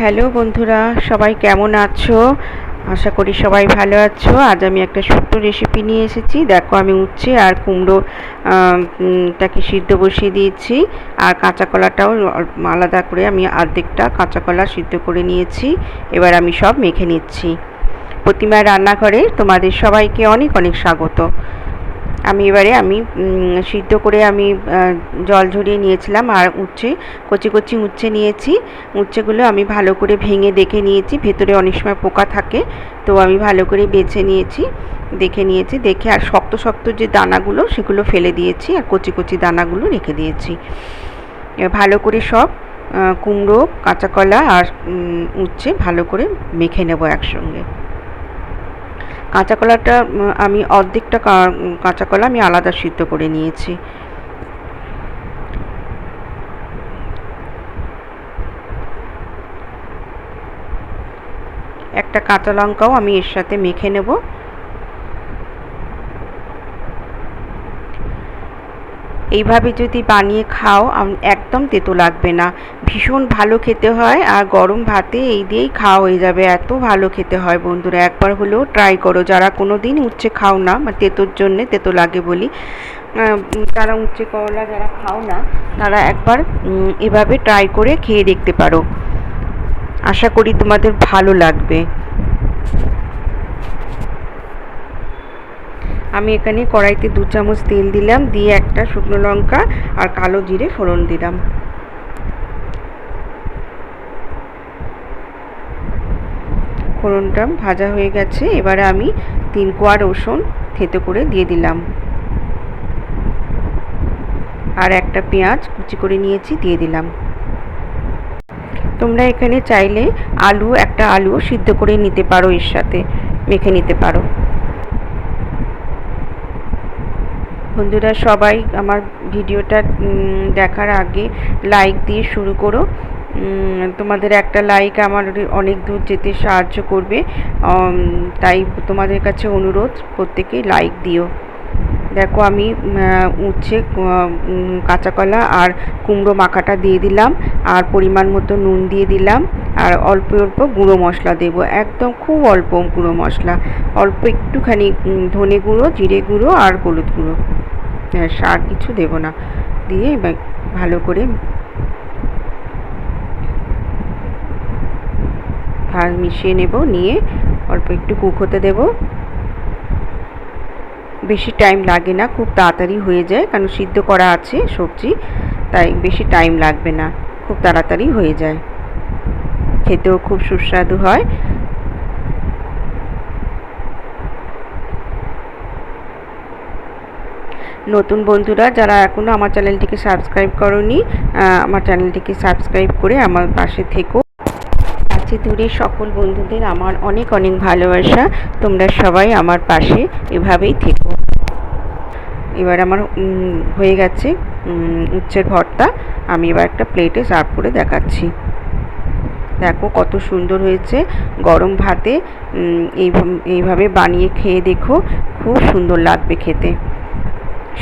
Hello বন্ধুরা, সবাই কেমন আছো? আশা করি সবাই ভালো আছো। আজ আমি একটা ছোট্ট রেসিপি নিয়ে এসেছি। দেখো, আমি উচ্ছে আর কুমড়ো টাকে সিদ্ধ বসিয়ে দিয়েছি। আর কাঁচা কলাটাও আলাদা করে আমি অর্ধেকটা কাঁচা কলা সিদ্ধ করে নিয়েছি। এবার আমি সব মেখে নিচ্ছি। প্রতিমার রান্নাঘরে তোমাদের সবাইকে অনেক অনেক স্বাগত। এবারে সিদ্ধ করে জল ঝরিয়ে নিয়েছিলাম, আর কচি কচি উচ্ছে নিয়েছি। উচ্ছেগুলো আমি ভালো করে ভেঙে দেখে নিয়েছি, ভেতরে অনেক সময় পোকা থাকে, তো আমি ভালো করে বেছে নিয়েছি, দেখে আর শক্ত শক্ত যে দানাগুলো সেগুলো ফেলে দিয়েছি, আর কচি কচি দানাগুলো রেখে দিয়েছি। ভালো করে সব কুমড়ো, কাঁচা কলা আর উচ্ছে ভালো করে মেখে নেব একসঙ্গে। কাঁচা কলাটা আমি অর্ধেকটা কাঁচা কলা আমি আলাদা সিদ্ধ করে নিয়েছি। একটা কাঁচা লঙ্কাও আমি এর সাথে মেখে নেব। এইভাবে যদি বানিয়ে খাও একদম তেতো লাগবে না, ভীষণ ভালো খেতে হয়। আর গরম ভাতে এই দিয়েই খাওয়া হয়ে যাবে, এত ভালো খেতে হয়। বন্ধুরা, একবার হলেও ট্রাই করো। যারা কোনো দিন উচ্ছে খাও না, তেতোর জন্যে, তেতো লাগে বলি, তারা উচ্ছে করলা যারা খাও না, তারা একবার এভাবে ট্রাই করে খেয়ে দেখতে পারো। আশা করি তোমাদের ভালো লাগবে। আমি এখানে কড়াইতে 2 চামচ তেল দিলাম, দিয়ে একটা শুকনো লঙ্কা আর কালো জিরে ফোড়ন দিলাম। ফোড়নটা ভাজা হয়ে গেছে। এবারে আমি 3 কোয়া রসুন থেতো করে দিয়ে দিলাম, আর একটা পেঁয়াজ কুচি করে নিয়েছি দিয়ে দিলাম। তোমরা এখানে চাইলে একটা আলুও সিদ্ধ করে নিতে পারো, এর সাথে মেখে নিতে পারো। বন্ধুরা, সবাই আমার ভিডিওটা দেখার আগে লাইক দিয়ে শুরু করো। তোমাদের একটা লাইক আমার অনেক দূর যেতে সাহায্য করবে, তাই তোমাদের কাছে অনুরোধ, প্রত্যেকেই লাইক দিও। দেখো, আমি উচ্ছে, কাঁচা কলা আর কুমড়ো মাখাটা দিয়ে দিলাম, আর পরিমাণ মতো নুন দিয়ে দিলাম, আর অল্প অল্প গুঁড়ো মশলা দেব, একদম খুব অল্প গুঁড়ো মশলা, অল্প একটুখানি ধনে গুঁড়ো, জিরে গুঁড়ো আর হলুদ গুঁড়ো, আর কিছু দেব না। দিয়ে ভালো করে মিশিয়ে নেব, নিয়ে অল্প একটু কুক হতে দেব। বেশি টাইম লাগে না, খুব তাড়াতাড়ি হয়ে যায়, কারণ সিদ্ধ করা আছে সবজি, তাই বেশি টাইম লাগবে না, খুব তাড়াতাড়ি হয়ে যায়, খেতেও খুব সুস্বাদু হয়। নতুন বন্ধুরা যারা এখনও আমার চ্যানেলটিকে সাবস্ক্রাইব করোনি, আমার চ্যানেলটিকে সাবস্ক্রাইব করে আমার পাশে থেকো। কাছে দূরে সকল বন্ধুদের আমার অনেক অনেক ভালোবাসা। তোমরা সবাই আমার পাশে এভাবেই থেকো। এবার আমার হয়ে গেছে উচ্ছের ভর্তা। আমি এবার একটা প্লেটে সার্ভ করে দেখাচ্ছি। দেখো কত সুন্দর হয়েছে। গরম ভাতে এইভাবে বানিয়ে খেয়ে দেখো, খুব সুন্দর লাগবে খেতে।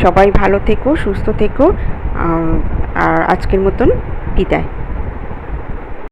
সবাই ভালো থেকো, সুস্থ থেকো, আর আজকের মতন বিদায়।